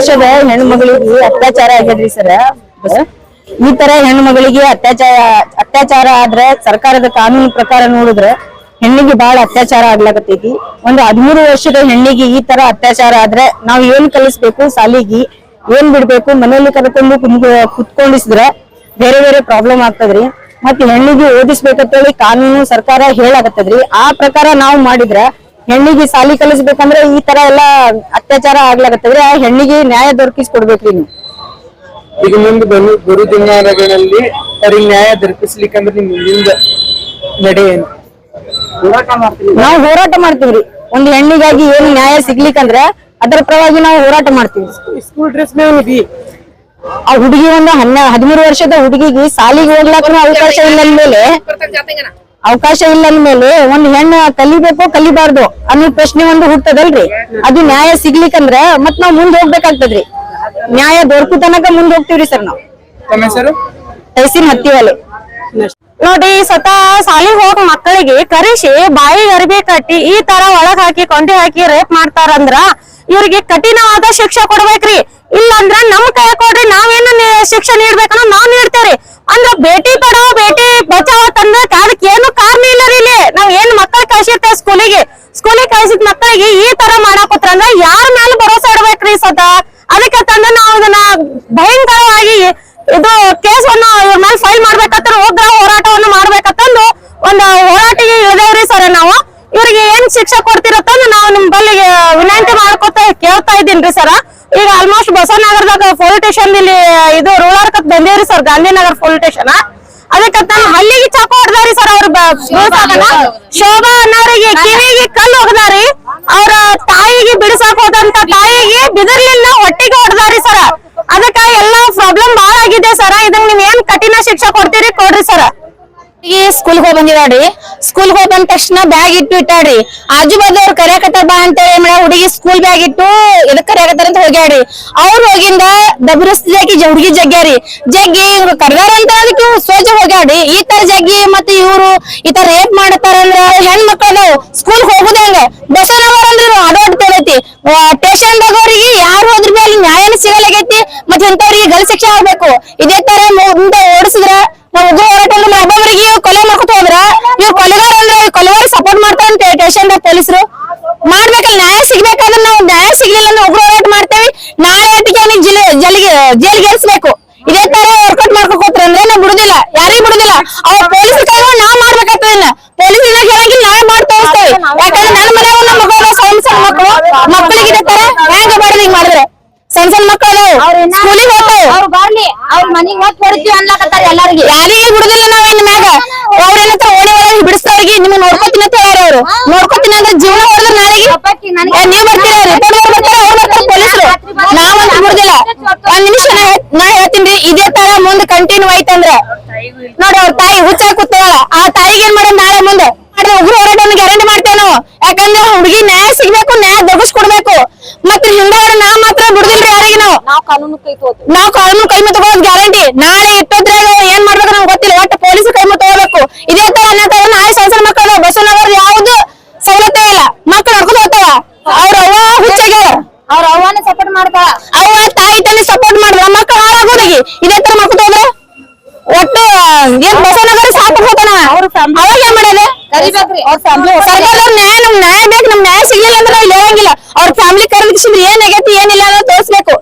ವರ್ಷದ ಹೆಣ್ಣು ಮಗಳಿಗೆ ಅತ್ಯಾಚಾರ ಆಗ್ಯದ್ರಿ ಸರ್. ಈ ತರ ಹೆಣ್ಣು ಮಗಳಿಗೆ ಅತ್ಯಾಚಾರ ಆದ್ರೆ ಸರ್ಕಾರದ ಕಾನೂನು ಪ್ರಕಾರ ನೋಡಿದ್ರೆ ಹೆಣ್ಣಿಗೆ ಬಹಳ ಅತ್ಯಾಚಾರ ಆಗ್ಲಾಕತ್ತೈತಿ. ಒಂದು 13 ವರ್ಷದ ಹೆಣ್ಣಿಗೆ ಈ ತರ ಅತ್ಯಾಚಾರ ಆದ್ರೆ ನಾವ್ ಏನ್ ಕಲಿಸ್ಬೇಕು, ಸಾಲಿಗೆ ಏನ್ ಬಿಡ್ಬೇಕು, ಮನೆಯಲ್ಲಿ ಕರ್ಕೊಂಡು ಕುತ್ಕೊಂಡಿಸಿದ್ರೆ ಬೇರೆ ಬೇರೆ ಪ್ರಾಬ್ಲಮ್ ಆಗ್ತದ್ರಿ. ಮತ್ತೆ ಹೆಣ್ಣಿಗೆ ಓದಿಸ್ಬೇಕಂತೇಳಿ ಕಾನೂನು ಸರ್ಕಾರ ಹೇಳಾಕತ್ತದ್ರಿ. ಆ ಪ್ರಕಾರ ನಾವು ಮಾಡಿದ್ರ ಹೆಣ್ಣಿಗೆ ಸಾಲಿ ಕಲಿಸ್ಬೇಕಂದ್ರೆ ಈ ತರ ಎಲ್ಲಾ ಅತ್ಯಾಚಾರ ಆಗ್ಲಾಕತ್ತದ್ರಿ. ಆ ಹೆಣ್ಣಿಗೆ ನ್ಯಾಯ ದೊರಕಿಸ್ಕೊಡ್ಬೇಕ್ರಿ ನೀವು. ಈಗ ಮುಂದೆ ಬರು ದಿನಗಳಲ್ಲಿ ಅವ್ರಿಗೆ ನ್ಯಾಯ ದೊರಕಿಸ್ಲಿಕ್ಕಂದ್ರೆ ನಿಮ್ಮಿಂದ ನಡೆ ಏನು? ನಾವು ಹೋರಾಟ ಮಾಡ್ತೀವ್ರಿ. ಒಂದು ಹೆಣ್ಣಿಗಾಗಿ ಏನು ನ್ಯಾಯ ಸಿಗ್ಲಿಕ್ಕಂದ್ರೆ ಅದರ ಪರವಾಗಿ ನಾವು ಹೋರಾಟ ಮಾಡ್ತೀವಿ. ಸ್ಕೂಲ್ ಡ್ರೆಸ್ ಆ ಹುಡುಗಿ ಒಂದು 13 ವರ್ಷದ ಹುಡುಗಿಗೆ ಸಾಲಿಗೆ ಹೋಗ್ಲಾಕ ಅವಕಾಶ ಇಲ್ಲ ಅಂದ್ಮೇಲೆ ಒಂದ್ ಹೆಣ್ಣು ಕಲಿಬೇಕು ಕಲಿಬಾರ್ದು ಅನ್ನೋ ಪ್ರಶ್ನೆ ಒಂದು ಹುಟ್ಟದಲ್ರಿ. ಅದು ನ್ಯಾಯ ಸಿಗ್ಲಿಕ್ಕಂದ್ರ ಮತ್ ನಾವ್ ಮುಂದ್ ಹೋಗ್ಬೇಕಾಗ್ತದ್ರಿ. ನ್ಯಾಯ ದೊರಕು ತನಕ ಮುಂದ್ ಹೋಗ್ತಿವ್ರಿ ಸರ್ ನಾವು. ತಹಸೀಲ್ ಹತ್ತಿವಲೆ ನೋಡಿ, ಸ್ವತಃ ಸಾಲಿಗೆ ಹೋಗ್ ಮಕ್ಕಳಿಗೆ ಕರೆಸಿ ಬಾಯಿಗೆ ಅರಿಬಿ ಕಟ್ಟಿ ಈ ತರ ಒಳಗ್ ಹಾಕಿ ಕೊಂಡಿ ಹಾಕಿ ರೇಪ್ ಮಾಡ್ತಾರಂದ್ರ ಇವ್ರಿಗೆ ಕಠಿಣವಾದ ಶಿಕ್ಷೆ ಕೊಡ್ಬೇಕ್ರಿ. ಇಲ್ಲಂದ್ರ ನಮ್ ಕೈ ಕೊಡ್ರಿ, ನಾವೇನು ಶಿಕ್ಷೆ ನೀಡ್ಬೇಕನ್ನ ನಾವ್ ನೀಡ್ತೇವ್ರಿ. ಅಂದ್ರ ಬೇಟಿ ಪಡಾವ್ ಬೇಟಿ ಬಚಾವ್ ತಂದ್ರ ಅದಕ್ಕೆ ಏನು ಕಾರಣ ಇಲ್ಲ ರೀ. ಇಲ್ಲಿ ನಾವ್ ಏನ್ ಮಕ್ಕಳು ಕಳ್ಸಿರ್ತೇವೆ ಸ್ಕೂಲಿಗೆ ಕಳ್ಸಿದ ಮಕ್ಕಳಿಗೆ ಈ ತರ ಮಾಡಾಕತ್ರ ಅಂದ್ರ ಯಾರ ಮೇಲೆ ಭರೋಸೆ ಇಡ್ಬೇಕ್ರಿ ಸ್ವತಃ. ಅದಕ್ಕೆ ತಂದ ನಾವ್ ಅದನ್ನ ಭಯಂಕರವಾಗಿ ಇದು ಕೇಸನ್ನು ಇವ್ರ ಮೇಲೆ ಫೈಲ್ ಮಾಡ್ಬೇಕಂತ ಉಗ್ರ ಹೋರಾಟವನ್ನು ಮಾಡ್ಬೇಕಂತಂದು ಒಂದು ಹೋರಾಟಿಗೆ ಇಳಿದೇವ್ರಿ ಸರ್. ನಾವು ಇವ್ರಿಗೆ ಏನ್ ಶಿಕ್ಷೆ ಕೊಡ್ತಿರತ್ತಂದು ನಾವು ನಿಮ್ ಬಲ್ಲಿಗೆ ವಿನಂತಿ ಮಾಡ್ಕೊತ ಕೇಳ್ತಾ ಇದ್ದೀನ್ರಿ ಸರ್. ಈಗ ಆಲ್ಮೋಸ್ಟ್ ಬಸವನಗರದಾಗ ಪೊಲೀಸ್ ಸ್ಟೇಷನ್ ಇಲ್ಲಿ ಇದು ರೂರಲ್ ಕತ್ ಬಂದೇವ್ರಿ ಸರ್, ಗಾಂಧಿನಗರ್ ಪೊಲೀಸ್ ಸ್ಟೇಷನ್. ಅದಕ್ಕಂತ ಹಲ್ಲಿಗೆ ಚಾಕು ಹೊಡೆದಾರಿ ಸರ್. ಅವ್ರ ಶೋಭಾ ಅನ್ನೋರಿಗೆ ಕಿವಿಗೆ ಕಲ್ಲು ಹೊಡೆದಾರಿ. ಅವ್ರ ತಾಯಿಗೆ ಬಿಡಿಸಾಕ್ ಹೋದಂತ ತಾಯಿಗೆ ಬಿದಿರ್ಲಿಲ್ಲ ಹೊಟ್ಟಿಗೆ ಹೊಡೆದಾರಿ ಸರ್. ಅದಕ್ಕ ಎಲ್ಲಾ ಪ್ರಾಬ್ಲಮ್ ಬಾಳ ಆಗಿದೆ ಸರ್. ಇದನ್ನ ನೀವ್ ಏನ್ ಕಠಿಣ ಶಿಕ್ಷೆ ಕೊಡ್ತೀರಿ ಕೊಡ್ರಿ ಸರ್. ಈ ಸ್ಕೂಲ್ಗೆ ಹೋಗಿ ಬಂದಿದಾಡ್ರಿ. ಸ್ಕೂಲ್ಗೆ ಹೋಗಿ ಬಂದ ತಕ್ಷಣ ಬ್ಯಾಗ್ ಇಟ್ಟು ಇಟ್ಟಾಡ್ರಿ. ಆಜು ಬಾಜು ಅವ್ರು ಕರೆಯಕತ್ತಾರ ಬಾ ಅಂತೇಳಿ ಹುಡುಗಿ ಸ್ಕೂಲ್ ಬ್ಯಾಗ್ ಇಟ್ಟು ಎದಕ್ ಕರೆಯಕತ್ತಾರ ಅಂತ ಹೋಗ್ಯಾಡ್ರಿ. ಅವ್ರು ಹೋಗಿಂದ ದಬ್ರಸ್ತಿದಾಕಿ ಹುಡುಗಿ ಜಗ್ಗ್ಯಾರಿ. ಜಗ್ಗಿ ಇವ್ರು ಕರ್ದಾರ ಅಂತ ಅದಕ್ಕೆ ಸೋಜ ಹೋಗ್ಯಾಡ್ರಿ. ಈ ತರ ಜಗ್ಗಿ ಮತ್ತೆ ಇವ್ರು ಈ ತರ ರೇಪ್ ಮಾಡತಾರಂದ್ರ ಹೆಣ್ಮಕ್ಳು ಸ್ಕೂಲ್ ಹೋಗುದಂಗ ಬಸವನಗರ ಅಂದ್ರೆ ಅಡೋಡ್ ತೇಳೈತಿ. ಸ್ಟೇಷನ್ದಾಗ ಅವ್ರಿಗೆ ಯಾರು ಹೋದ್ರ ಮೇಲೆ ನ್ಯಾಯನ ಸಿಗಲಾಗೈತಿ. ಮತ್ತೆ ಇಂಥವ್ರಿಗೆ ಗಲ್ ಶಿಕ್ಷೆ ಆಗ್ಬೇಕು. ಇದೇ ತರ ಮುಂದೆ ಓಡಿಸಿದ್ರ ನಾವ್ ಉಗ್ರ ಹೋರಾಟ ಒಬ್ಬೊಬ್ಬರಿಗೆ ಕೊಲೆ ಮಾಡ್ಕೊತ ಹೋದ್ರ ಇವ್ ಕೊಲೆಗಾರ ಅಂದ್ರೆ ಕೊಲೆಗಾರ ಸಪೋರ್ಟ್ ಮಾಡ್ತಾರಂತೆ ಸ್ಟೇಷನ್ ಪೊಲೀಸರು. ಮಾಡ್ಬೇಕಲ್ಲ, ನ್ಯಾಯ ಸಿಗ್ಬೇಕಾದ್ರೆ ನಾವು ನ್ಯಾಯ ಸಿಗ್ಲಿಲ್ಲ ಅಂದ್ರೆ ಉಗ್ರ ಹೋರಾಟ ಮಾಡ್ತೇವಿ. ನಾಳೆ ಅದಕ್ಕೆ ಜೈಲಿಗೆ ಏರ್ಸ್ಬೇಕು. ಇದೇ ತರ ವರ್ಕೌಟ್ ಮಾಡ್ಕೋತ್ರ ಅಂದ್ರೆ ನಾವ್ ಬಿಡುದಿಲ್ಲ, ಯಾರಿಗೂ ಬಿಡುದಿಲ್ಲ. ಅವ್ರ ಪೊಲೀಸ್ ಕೈ ನಾವ್ ಮಾಡ್ಬೇಕಾಗ್ತದ. ಪೊಲೀಸ್ ಹೇಳಂಗಿಲ್ಲ, ನಾವೇ ಮಾಡಿ ತೋರಿಸ್ತೇವೆ. ಯಾಕಂದ್ರೆ ನನ್ನ ಮನೆ ನಮ್ಮ ಮಕ್ಕಳು ಸಣ್ಣ ಮಕ್ಕಳಿಗೆ ಇದೇ ತರ ಹ್ಯಾಂಗ ಮಾಡಿದ್ರೆ ಹಿಂಗ್ ಮಾಡಿದ್ರೆ ಸಣ್ಣ ಮಕ್ಕಳು ಸ್ಕೂಲಿಗೆ ಹೋಗ್ತಾವ. ಅವ್ರು ಬರ್ಲಿ, ಅವ್ರ ಮನಿಗ್ ಹೋಗಿ ಹೊಡಿತೀವಿ ಅನ್ಲಾಕತ್ತಾರ ಎಲ್ಲಾರಿಗೆ. ಯಾರಿಗೆ ಬಿಡುದಿಲ್ಲ ನಾವ್ ಇನ್ ಮ್ಯಾಗ. ಅವ್ರೇನಂತ ಓಡಿ ಒಳಗೆ ಬಿಡಿಸ್ತವ್ರಿಗೆ ನಿಮ್ಗೆ ನೋಡ್ಕೊತೀನಿ ಅಂತ ಹೇಳ್ಯಾರ. ಅವ್ರು ನೋಡ್ಕೊತೀನಿ ಅಂದ್ರೆ ಜೀವನ ಹೊಡೆದ್ರೆ ನಾಳೆಗೆ ನೀವ್ ಬರ್ತೀರ, ರಿಪೋರ್ಟ್ ಬರ್ತಾರೆ, ಅವ್ರು ಬರ್ತಾರೆ ಪೊಲೀಸರು. ನಾವಂತ ಬಿಡುದಿಲ್ಲ. ಒಂದ್ ನಿಮಿಷ ನಾ ಹೇಳ್ತೀನಿ. ಇದೇ ತರ ಮುಂದೆ ಕಂಟಿನ್ಯೂ ಆಯ್ತಂದ್ರ ನೋಡಿ ಅವ್ರ ತಾಯಿ ಹುಚ್ಚಾಗಿ ಕೂತಾಳ. ಆ ತಾಯಿಗೆ ಏನ್ ಮಾಡೋದು ನಾಳೆ ಮುಂದೆ ಉಗ್ರ ಹೋರಾಟವನ್ನು ಗ್ಯಾರಂಟಿ ಮಾಡ್ತೇವೆ ನಾವು. ಯಾಕಂದ್ರೆ ಹುಡುಗಿ ನ್ಯಾಯ ಸಿಗ್ಬೇಕು, ನ್ಯಾಯ ದೊರಕಿಸ್ಕೊಡ್ಬೇಕು. ಮತ್ತೆ ಹಿಂದವರ ನಾವ್ ಮಾತ್ರ ಬಿಡುದಿಲ್ರಿ ಯಾರಿಗೆ. ನಾವು ಕಾನೂನು ಕೈ ಮುತ್ತ ತಗೋದ್ ಗ್ಯಾರಂಟಿ. ನಾಳೆ 20 ಏನ್ ಮಾಡ್ಬೇಕು ನಮ್ಗೆ ಗೊತ್ತಿಲ್ಲ. ಒಟ್ಟು ಪೊಲೀಸ್ ಕೈ ಮುತ್ತ ತಗೋಬೇಕು. ಇದೇ ತರ ನಾಳೆ ಸಣ್ಣ ಮಕ್ಕಳು ಬಸವನಗರ ಯಾವ್ದು ಸವಲತ್ತೇ ಇಲ್ಲ. ಮಕ್ಕಳು ನಡ್ಕೊಂಡು ಹೋಗ್ತಾವ. ಅವ್ರ ಅವ್ವ ಹುಚ್ಚಾಗ್ಯಾರ. ಅವ್ರ ಅವ್ವನ ಸಪೋರ್ಟ್ ಮಾಡ್ತಾಳ. ಅವ್ವ ತಾಯಿ ತಂದೆ ಸಪೋರ್ಟ್ ಮಾಡಿದ್ರ ಮಕ್ಕಳು ಹಾಳಾಗೋದಿಗೆ ಇದೇ ತರ ಮಾಡ್ಕೊತ ಹೋದ್ರೆ ಒಟ್ಟು ಏನ್ ಬಸವನಗರ ಸಾಕು ಹೋಗೋಣ. ಅವಾಗ ಏನ್ ಮಾಡೋದು? ಸರ್ಕಾರದವ್ರು ನ್ಯಾಯ ಬೇಕು. ನಮ್ ನ್ಯಾಯ ಸಿಗ್ಲಿಲ್ಲ ಅಂದ್ರೆ ಇಲ್ಲಿ ಹೇಳಂಗಿಲ್ಲ. ಅವ್ರ ಫ್ಯಾಮಿಲಿ ಕರೆದಿಸಿದ್ರೆ ಏನಾಗೈತಿ ಏನಿಲ್ಲ ಅನ್ನೋದು ತೋರಿಸ್ಬೇಕು.